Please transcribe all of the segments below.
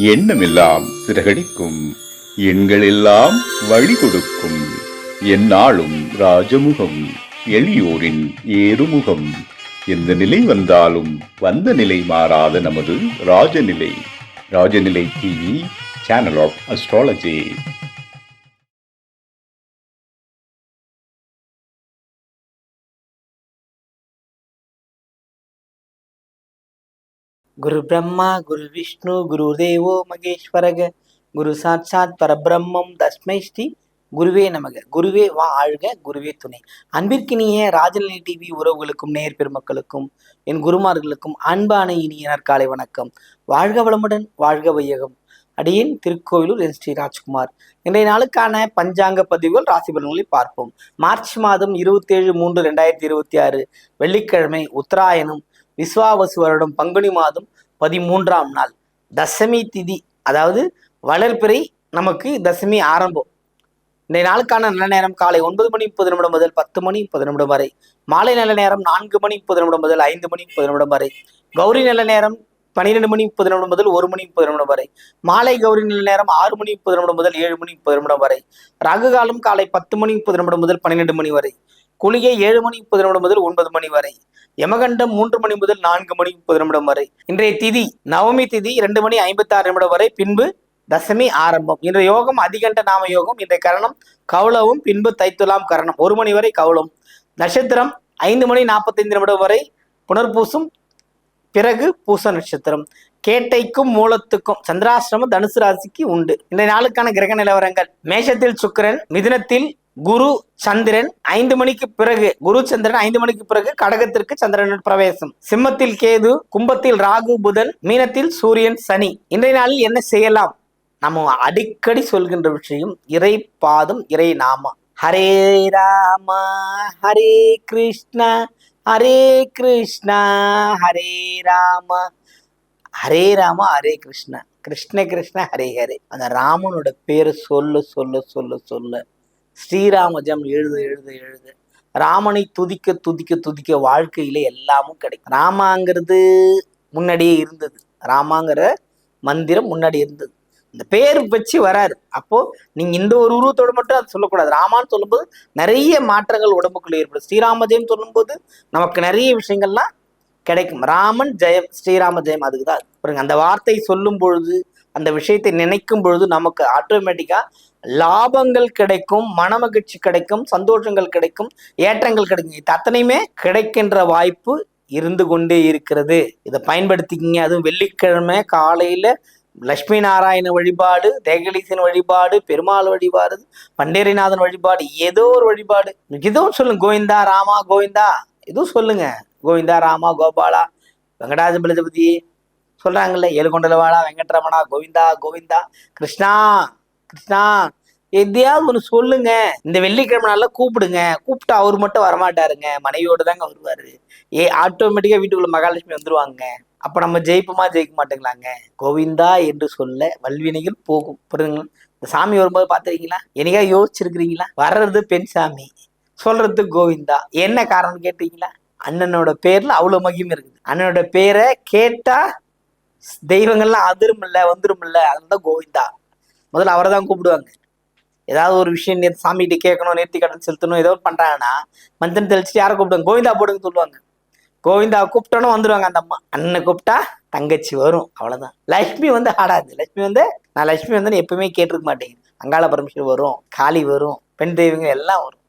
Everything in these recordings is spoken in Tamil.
எண்ணமெல்லாம் சிறகடிக்கும், எண்களெல்லாம் வழி கொடுக்கும், எந்நாளும் ராஜமுகம், எளியோரின் ஏறுமுகம். எந்த நிலை வந்தாலும் வந்த நிலை மாறாத நமது Rajanilai. Rajanilai TV, channel of astrology. குரு பிரம்மா குரு விஷ்ணு குரு தேவோ மகேஸ்வரக குரு சாட்சாத் பரபிரம்மம் தஸ்மை ஸ்ரீ குருவே நமக. குருவே வா ஆழ்க, குருவே துணை. அன்பிற்கினிய ராஜநிலை டிவி உறவுகளுக்கும் நேர் பெருமக்களுக்கும் என் குருமார்களுக்கும் அன்பான இனிய நற்காலை வணக்கம். வாழ்க வளமுடன், வாழ்க வையகம். அடியேன் திருக்கோயிலூர் என் ஸ்ரீ ராஜ்குமார். இன்றைய நாளுக்கான பஞ்சாங்க பதிவுகள், ராசி பலன்களை பார்ப்போம். மார்ச் மாதம் 27/3/2026 வெள்ளிக்கிழமை, உத்தராயணம், விஸ்வாவசு வருடம் பங்குனி மாதம் 13ஆம் நாள், தசமி திதி, அதாவது வளர்பிறை. நமக்கு தசமி ஆரம்பம். இந்த நாளுக்கான நல்ல நேரம் காலை 9:30 முதல் 10:30 வரை. மாலை நல்ல நேரம் 4:30 முதல் 5:30 வரை. கௌரி நல்ல நேரம் 12:30 முதல் 1:30 வரை. மாலை கௌரி நல்ல நேரம் 6:30 முதல் 7:30 வரை. ராகு காலம் காலை 10:30 முதல் 12 மணி வரை. குளிகை 7:30 முதல் 9 மணி வரை. யமகண்டம் 3 மணி முதல் 4:30 வரை. இன்றைய திதி நவமி திதி 2:56 வரை. பின்பு தசமி ஆரம்பம். இன்றைய யோகம் அதிகண்ட நாம யோகம். இன்றைய கரணம் கௌளவும், பின்பு தைத்துலாம் கரணம். 1 மணி வரை கௌளம். நட்சத்திரம் 5:45 வரை புனர்பூசம், பிறகு பூச நட்சத்திரம். கேட்டைக்கும் மூலத்துக்கும் சந்திராசிரமம் தனுசு ராசிக்கு உண்டு. இன்றைய நாளுக்கான கிரக நிலவரங்கள்: மேஷத்தில் சுக்கிரன், மிதுனத்தில் குரு சந்திரன் 5 மணிக்கு பிறகு, குரு சந்திரன் 5 மணிக்கு பிறகு கடகத்திற்கு சந்திரன் பிரவேசம். சிம்மத்தில் கேது, கும்பத்தில் ராகு புதன், மீனத்தில் சூரியன் சனி. இன்றைய நாளில் என்ன செய்யலாம்? நம்ம அடிக்கடி சொல்கின்ற விஷயம் இறை பாதம், இறை நாமம். ஹரே ராமா ஹரே கிருஷ்ணா ஹரே கிருஷ்ணா ஹரே ராமா ஹரே ராமா ஹரே கிருஷ்ணா கிருஷ்ண கிருஷ்ண ஹரே ஹரே. அந்த ராமனோட பேரு சொல்ல சொல்ல சொல்ல சொல்ல ஸ்ரீராமஜம் எழுத எழுத எழுத ராமனை துதிக்க துதிக்க துதிக்க வாழ்க்கையில எல்லாமும் கிடைக்கும். ராமாங்கிறது முன்னாடியே இருந்தது. ராமாங்கிற மந்திரம் முன்னாடி இருந்தது. இந்த பேர் வச்சு வராரு. அப்போ நீங்க இந்த ஒரு உருவத்தோட மட்டும் அதை சொல்லக்கூடாது. ராமான்னு சொல்லும்போது நிறைய மாற்றங்கள் உடம்புக்குள்ள ஏற்படும். ஸ்ரீராம ஜெயம் சொல்லும்போது நமக்கு நிறைய விஷயங்கள்லாம் கிடைக்கும். ராமன் ஜெயம், ஸ்ரீராம ஜெயம், அதுக்குதான் அது. அந்த வார்த்தை சொல்லும் பொழுது, அந்த விஷயத்தை நினைக்கும் பொழுது நமக்கு ஆட்டோமேட்டிக்கா லாபங்கள் கிடைக்கும், மன மகிழ்ச்சி கிடைக்கும், சந்தோஷங்கள் கிடைக்கும், ஏற்றங்கள் கிடைக்கும். இது அத்தனையுமே கிடைக்கின்ற வாய்ப்பு இருந்து கொண்டே இருக்கிறது. இதை பயன்படுத்திக்கிங்க. அதுவும் வெள்ளிக்கிழமை காலையில லட்சுமி நாராயண வழிபாடு, தேகலீசன் வழிபாடு, பெருமாள் வழிபாடு, பண்டேரிநாதன் வழிபாடு, ஏதோ ஒரு வழிபாடு, ஏதோ சொல்லுங்க. கோவிந்தா ராமா கோவிந்தா, எதுவும் சொல்லுங்க. கோவிந்தா ராமா கோபாலா வெங்கடாஜபதி சொல்றாங்கல்ல, ஏழுகொண்டலவாடா வெங்கட்ரமணா, கோவிந்தா கோவிந்தா, கிருஷ்ணா கிருஷ்ணா, எதையாவது ஒன்று சொல்லுங்க. இந்த வெள்ளிக்கிழமை நாள்ல கூப்பிடுங்க. கூப்பிட்டு அவர் மட்டும் வரமாட்டாருங்க, மனைவியோடு தாங்க வருவாரு. ஆட்டோமேட்டிக்கா வீட்டுக்குள்ள மகாலட்சுமி வந்துருவாங்க. அப்ப நம்ம ஜெயிப்போமா ஜெயிக்க மாட்டேங்களாங்க? கோவிந்தா என்று சொல்ல வல்வினைகள் போகும். புரியுதுங்களா? இந்த சாமி வரும்போது பார்த்துருக்கீங்களா? என்னைக்கா யோசிச்சிருக்கிறீங்களா? வர்றது பெண் சாமி, சொல்றது கோவிந்தா. என்ன காரணம் கேட்டீங்களா? அண்ணனோட பேர்ல அவ்வளவு மகிமை இருக்குது. அண்ணனோட பேரை கேட்டா தெய்வங்கள்லாம் அதிருமில்ல வந்துருமில்ல, அதுதான் கோவிந்தா. முதல்ல அவரை தான் கூப்பிடுவாங்க. ஏதாவது ஒரு விஷயம் சாமிகிட்ட கேட்கணும், நேர்த்தி கடன் செலுத்தணும், ஏதோ பண்றாங்கன்னா மந்திரம் தெளிச்சுட்டு யாரை கூப்பிடுவாங்க? கோவிந்தா போடுன்னு சொல்லுவாங்க. கோவிந்தா கூப்பிட்டோன்னு வந்துருவாங்க அந்த அம்மா. அண்ணனை கூப்பிட்டா தங்கச்சி வரும், அவ்வளவுதான். லட்சுமி வந்து ஆடாது. லட்சுமி வந்து, நான் லட்சுமி வந்து எப்பவுமே கேட்டிருக்க மாட்டேங்குது. அங்காள பரமேஸ்வரி வரும், காளி வரும், பெண் தெய்வங்கள் எல்லாம் வரும்.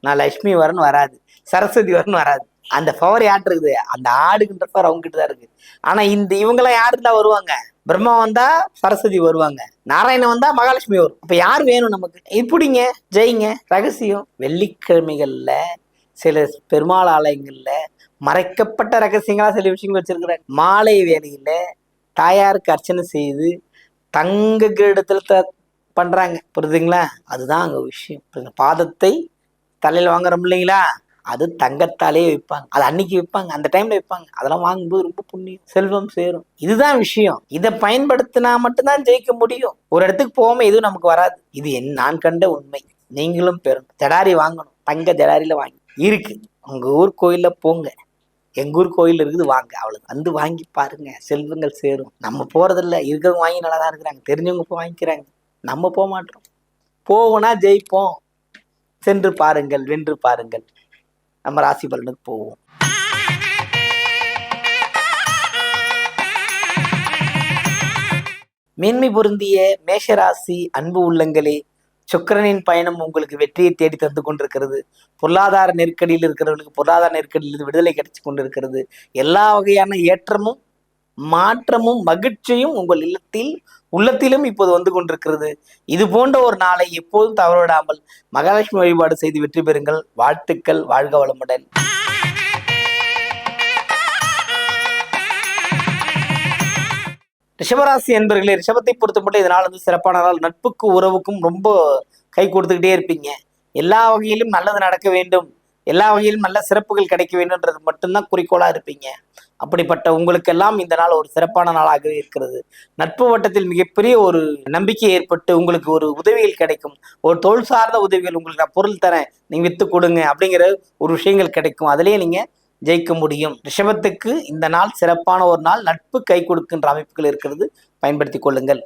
நான் லட்சுமி வரன்னு வராது, சரஸ்வதி வரன்னு வராது. அந்த பவர் யார்ட்டு இருக்குது? அந்த ஆடுகின்ற பவர் அவங்க கிட்ட தான் இருக்கு. ஆனா இந்த இவங்கெல்லாம் யாருந்தா வருவாங்க? பிரம்மா வந்தா சரஸ்வதி வருவாங்க, நாராயணன் வந்தா மகாலட்சுமி வரும். அப்ப யார் வேணும் நமக்கு? இப்படிங்க ஜெயிங்க. ரகசியம் வெள்ளிக்கிழமைகள்ல சில பெருமாள் ஆலயங்கள்ல மறைக்கப்பட்ட ரகசியங்களா சில விஷயங்கள் வச்சிருக்கிறாங்க. மாலை வேலையில தாயாருக்கு அர்ச்சனை செய்து தங்க கிரீடத்துல பண்றாங்க. புரியுதுங்களா? அதுதான் அங்க விஷயம். பாதத்தை தலையில வாங்குறோம் இல்லைங்களா? அது தங்கத்தாலே வைப்பாங்க. அது அன்னைக்கு வைப்பாங்க, அந்த டைம்ல வைப்பாங்க. அதெல்லாம் வாங்கும்போது ரொம்ப புண்ணியம், செல்வம் சேரும். இதுதான் விஷயம். இதை பயன்படுத்தினா மட்டும்தான் ஜெயிக்க முடியும். ஒரு இடத்துக்கு போகாம எதுவும் நமக்கு வராது. இது நான் கண்ட உண்மை. நீங்களும் பெறும். ஜடாரி வாங்கணும், தங்க ஜடாரியில வாங்கி இருக்கு. உங்க ஊர் கோயில்ல போங்க, எங்கூர் கோயில் இருக்குது, வாங்க, அவ்வளவு வந்து வாங்கி பாருங்க, செல்வங்கள் சேரும். நம்ம போறதில்ல, இருக்கிறவங்க வாங்கி நல்லா தான் இருக்கிறாங்க, தெரிஞ்சவங்க போய் வாங்கிக்கிறாங்க, நம்ம போக மாட்டோம். போவோனா ஜெயிப்போம். சென்று பாருங்கள், வென்று பாருங்கள். நம்ம ராசி பலனுக்கு போவோம். மேன்மை பொருந்திய மேஷராசி அன்பு உள்ளங்களே, சுக்கிரனின் பயணம் உங்களுக்கு வெற்றியை தேடி தந்து கொண்டிருக்கிறது. பொருளாதார நெருக்கடியில் இருக்கிறவர்களுக்கு பொருளாதார நெருக்கடியில் விடுதலை கிடைச்சு கொண்டிருக்கிறது. எல்லா வகையான ஏற்றமும் மாற்றமும் மகிழ்ச்சியும் உங்கள் உள்ளத்திலும் இப்போது வந்து கொண்டிருக்கிறது. இது போன்ற ஒரு நாளை எப்போதும் தவறவிடாமல் மகாலட்சுமி வழிபாடு செய்து வெற்றி பெறுங்கள். வாழ்த்துக்கள். வாழ்க வளமுடன். ரிஷபராசி என்பர்களே, ரிஷபத்தை பொறுத்த மட்டும் இதனால் வந்து சிறப்பான நாள். நட்புக்கு உறவுக்கும் ரொம்ப கை கொடுத்துக்கிட்டே இருப்பீங்க. எல்லா வகையிலும் நல்லது நடக்க வேண்டும், எல்லா வகையிலும் நல்ல சிறப்புகள் கிடைக்க வேண்டும்ன்றது மட்டும்தான் குறிக்கோளா இருப்பீங்க. அப்படிப்பட்ட உங்களுக்கெல்லாம் இந்த நாள் ஒரு சிறப்பான நாளாகவே இருக்கிறது. நட்பு வட்டத்தில் மிகப்பெரிய ஒரு நம்பிக்கை ஏற்பட்டு உங்களுக்கு ஒரு உதவிகள் கிடைக்கும். ஒரு தொழில் சார்ந்த உதவிகள், உங்களுக்கு நான் பொருள் தரேன், நீங்க வித்து கொடுங்க அப்படிங்கிற ஒரு விஷயங்கள் கிடைக்கும். அதுலேயே நீங்க ஜெயிக்க முடியும். ரிஷபத்துக்கு இந்த நாள் சிறப்பான ஒரு நாள். நட்பு கை கொடுக்கின்ற அமைப்புகள் இருக்கிறது, பயன்படுத்திக் கொள்ளுங்கள்.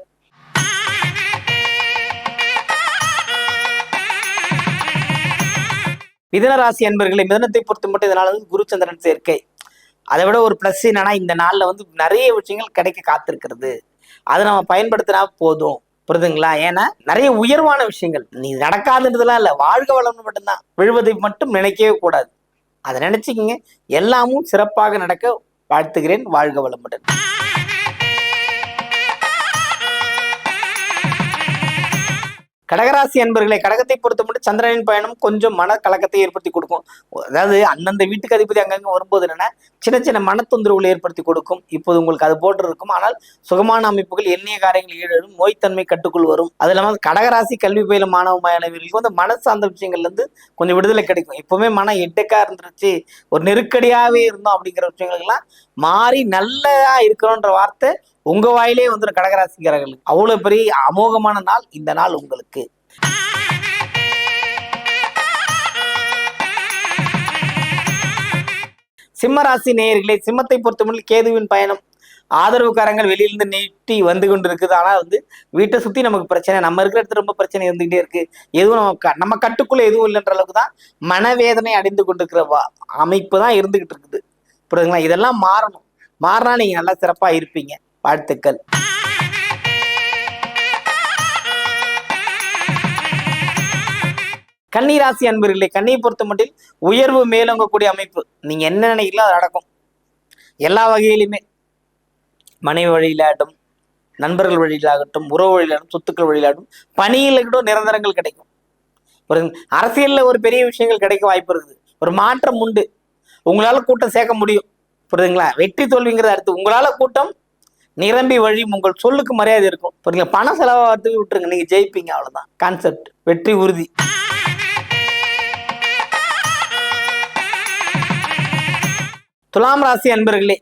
மிதனராசி அன்பர்களை, மிதனத்தை பொறுத்த மட்டும் இதனால வந்து குருச்சந்திரன் சேர்க்கை. அதை விட ஒரு பிளஸ் என்னன்னா, இந்த நாள்ல வந்து நிறைய விஷயங்கள் கிடைக்க காத்திருக்கிறது. அதை நம்ம பயன்படுத்தினா போதும். புரியுதுங்களா? ஏன்னா நிறைய உயர்வான விஷயங்கள் நீ நடக்காதுன்றதுலாம் இல்லை, வாழ்க வளம்னு மட்டும்தான். விழுவதை மட்டும் நினைக்கவே கூடாது. அதை நினைச்சுக்கிங்க. எல்லாமும் சிறப்பாக நடக்க வாழ்த்துகிறேன். வாழ்க வளமுடன். கடகராசி அன்பர்களை, கடகத்தை பொறுத்த மட்டும் சந்திரனின் பயணம் கொஞ்சம் மன கலக்கத்தை ஏற்படுத்தி கொடுக்கும். அதாவது அந்தந்த வீட்டுக்கு அதிபதி அங்கங்க வரும்போது என்னன்னா சின்ன சின்ன மன தொந்தரவுகளை ஏற்படுத்தி கொடுக்கும். இப்போது உங்களுக்கு அது போட்டு இருக்கும். ஆனால் சுகமான அமைப்புகள், எண்ணிய காரியங்கள் ஈடுபடும், நோய்த்தன்மை கட்டுக்குள் வரும். அது இல்லாமல் கடகராசி கல்வி பயிலும் மாணவ மாணவிகளுக்கு வந்து மன சார்ந்த விஷயங்கள்ல இருந்து கொஞ்சம் விடுதலை கிடைக்கும். எப்பவுமே மன எட்டக்கா இருந்துருச்சு, ஒரு நெருக்கடியாவே இருந்தோம் அப்படிங்கிற விஷயங்கள்லாம் மாறி நல்லதா இருக்கிறோன்ற வார்த்தை உங்க வாயிலே வந்துடும். கடகராசிக்காரர்களுக்கு அவ்வளவு பெரிய அமோகமான நாள் இந்த நாள் உங்களுக்கு. சிம்மராசி நேயர்களே, சிம்மத்தை பொறுத்தவரை கேதுவின் பயணம் ஆதரவுக்காரங்கள் வெளியிலிருந்து நீட்டி வந்து கொண்டு இருக்குது. ஆனா வந்து வீட்டை சுத்தி நமக்கு பிரச்சனை, நம்ம இருக்கிற இடத்துல ரொம்ப பிரச்சனை இருந்துகிட்டே இருக்கு. எதுவும் நம்ம கட்டுக்குள்ள எதுவும் இல்லைன்ற அளவுக்கு தான் மனவேதனை அடைந்து கொண்டிருக்கிற அமைப்பு தான் இருந்துகிட்டு இருக்குது. புரியுதுங்களா? இதெல்லாம் மாறணும். மாறினா நீங்க நல்லா சிறப்பா இருப்பீங்க. வாழ்த்துக்கள். கன்னிராசி அன்பர்களே, கண்ணியை பொறுத்த மட்டும் உயர்வு மேலோங்கக்கூடிய அமைப்பு. நீங்க என்ன நினைக்கிறீங்களோ அது நடக்கும். எல்லா வகையிலுமே மனைவி வழியிலாகட்டும், நண்பர்கள் வழியிலாகட்டும், உறவு வழியிலாகட்டும், சொத்துக்கள் வழியிலாகட்டும், பணியில நிரந்தரங்கள் கிடைக்கும். ஒரு அரசியல்ல ஒரு பெரிய விஷயங்கள் கிடைக்க வாய்ப்பு இருக்குது. ஒரு மாற்றம் உண்டு. உங்களால கூட்டம் சேர்க்க முடியும். புரியுதுங்களா? வெற்றி தோல்விங்கிறது அடுத்து. உங்களால கூட்டம் நிரம்பி வழி, உங்கள் சொல்லுக்கு மரியாதை இருக்கும். புரியுங்க? பணம் செலவாகிறதுக்கு விட்டுருங்க, நீங்க ஜெயிப்பீங்க. அவ்வளவுதான் கான்செப்ட். வெற்றி உறுதி. துலாம் ராசி அன்பர்களே,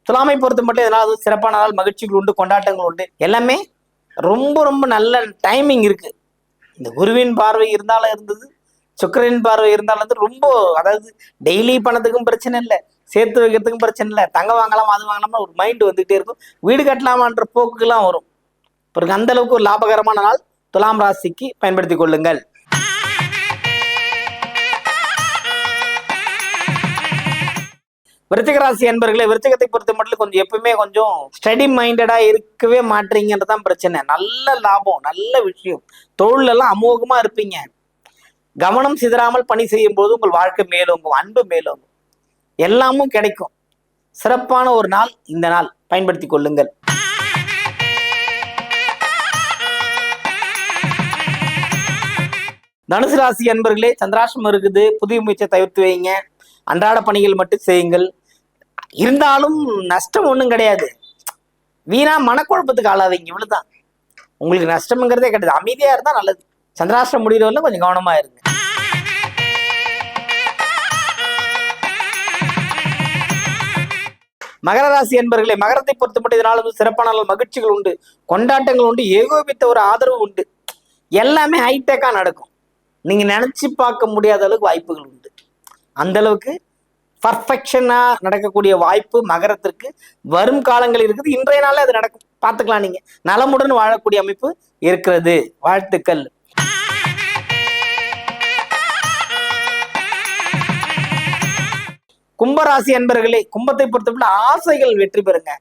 துலாமை பொறுத்த மட்டும் இதனால் சிறப்பான நாள். மகிழ்ச்சிகள் உண்டு, கொண்டாட்டங்கள் உண்டு, எல்லாமே ரொம்ப ரொம்ப நல்ல டைமிங் இருக்கு. இந்த குருவின் பார்வை இருந்தாலும் இருந்தது, சுக்கிரனின் பார்வை இருந்தாலும் வந்து ரொம்ப, அதாவது டெய்லி பணத்துக்கும் பிரச்சனை இல்லை, சேர்த்து வைக்கிறதுக்கும் பிரச்சனை இல்லை, தங்க வாங்கலாம் அது வாங்கலாமா ஒரு மைண்ட் வந்துகிட்டே இருக்கும். வீடு கட்டலாமான்ற போக்குலாம் வரும். பிறகு அந்த அளவுக்கு ஒரு லாபகரமான நாள் துலாம் ராசிக்கு, பயன்படுத்தி கொள்ளுங்கள். விருச்சிக ராசி அன்பர்களே, விருச்சிகத்தை பொறுத்த மட்டும் கொஞ்சம் எப்பவுமே கொஞ்சம் ஸ்டடி மைண்டடா இருக்கவே மாட்டீங்கன்றதான் பிரச்சனை. நல்ல லாபம், நல்ல விஷயம், தொழில் எல்லாம் அமோகமா இருப்பீங்க. கவனம் சிதறாமல் பணி செய்யும் போது உங்கள் வாழ்க்கை மேலோங்கும், அன்பு மேலோங்கும், எல்லாமும் கிடைக்கும். சிறப்பான ஒரு நாள் இந்த நாள், பயன்படுத்தி கொள்ளுங்கள். தனுசு ராசி அன்பர்களே, சந்திராஷ்டமம் இருக்குது, புதிய முயற்சியை தவிர்த்து வைங்க. அன்றாட பணிகள் மட்டும் செய்யுங்கள். இருந்தாலும் நஷ்டம் ஒன்றும் கிடையாது. வீணா மனக்குழப்பத்துக்கு ஆளாதீங்க, இவ்வளவுதான். உங்களுக்கு நஷ்டம்ங்கிறதே கிடையாது. அமைதியா இருந்தா நல்லது. சந்திராஷ்டிரம் முடிகிறவர்கள் கொஞ்சம் கவனமா இருங்க. மகர ராசி என்பர்களே, மகரத்தை பொறுத்த மட்டும் இதனால சிறப்பான மகிழ்ச்சிகள் உண்டு, கொண்டாட்டங்கள் உண்டு, ஏகோபித்த ஒரு ஆதரவு உண்டு. எல்லாமே ஹைடெக்கா நடக்கும். நீங்க நினைச்சு பார்க்க முடியாத அளவுக்கு வாய்ப்புகள் உண்டு. அந்த அளவுக்கு பர்ஃபெக்ஷனா நடக்கக்கூடிய வாய்ப்பு மகரத்திற்கு வரும் காலங்கள் இருக்குது. இன்றைய நாளே அது நடக்கும், பார்த்துக்கலாம். நீங்க நலமுடன் வாழக்கூடிய அமைப்பு இருக்கிறது. வாழ்த்துக்கள். கும்பராசி அன்பர்களே, கும்பத்தை பொறுத்தவரை ஆசைகள் வெற்றி பெறுங்க.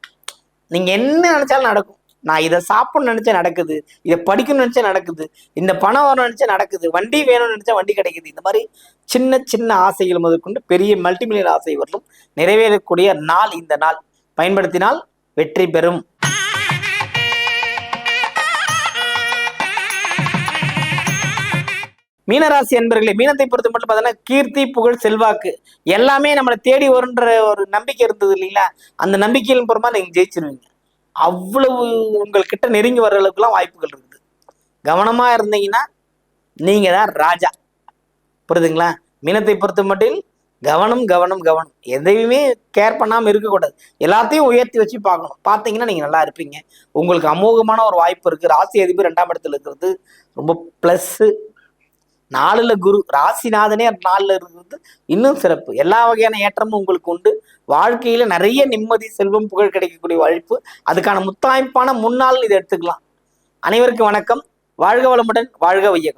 நீங்க என்ன நினைச்சாலும் நடக்கும். நான் இதை சாப்பிடணும்னு நினைச்சா நடக்குது, இதை படிக்கணும்னு நினைச்சா நடக்குது, இந்த பணம் வரணும்னு நினைச்சா நடக்குது, வண்டி வேணும்னு நினைச்சா வண்டி கிடைக்குது. இந்த மாதிரி சின்ன சின்ன ஆசைகள் முதற்கொண்டு பெரிய மல்டிமில்லியன் ஆசை வரலும் நிறைவேறக்கூடிய நாள் இந்த நாள். பயன்படுத்தினால் வெற்றி பெறும். மீனராசி அன்பர்களே, மீனத்தை பொறுத்த மட்டும் பார்த்தீங்கன்னா கீர்த்தி, புகழ், செல்வாக்கு எல்லாமே நம்மளை தேடி வருன்ற ஒரு நம்பிக்கை இருந்தது இல்லைங்களா? அந்த நம்பிக்கையின் புறமா நீங்க ஜெயிச்சிருவீங்க. அவ்வளவு உங்கள்கிட்ட நெருங்கி வர்ற அளவுக்குலாம் வாய்ப்புகள் இருக்குது. கவனமா இருந்தீங்கன்னா நீங்க தான் ராஜா. புரியுதுங்களா? மீனத்தை பொறுத்த மட்டும் கவனம் கவனம் கவனம். எதையுமே கேர் பண்ணாம இருக்கக்கூடாது. எல்லாத்தையும் உயர்த்தி வச்சு பார்க்கணும். பார்த்தீங்கன்னா நீங்க நல்லா இருப்பீங்க. உங்களுக்கு அமோகமான ஒரு வாய்ப்பு இருக்கு. ராசி அதிபர் 2ஆம் இடத்துல இருக்கிறது ரொம்ப பிளஸ். 4ல குரு, ராசிநாதனே 4ல இருக்கிறது இன்னும் சிறப்பு. எல்லா வகையான ஏற்றமும் உங்களுக்கு உண்டு. வாழ்க்கையில நிறைய நிம்மதி, செல்வம், புகழ் கிடைக்கக்கூடிய வாய்ப்பு. அதுக்கான முத்தாய்ப்பான முன்னாள் இதை எடுத்துக்கலாம். அனைவருக்கும் வணக்கம். வாழ்க வளமுடன், வாழ்க வையகம்.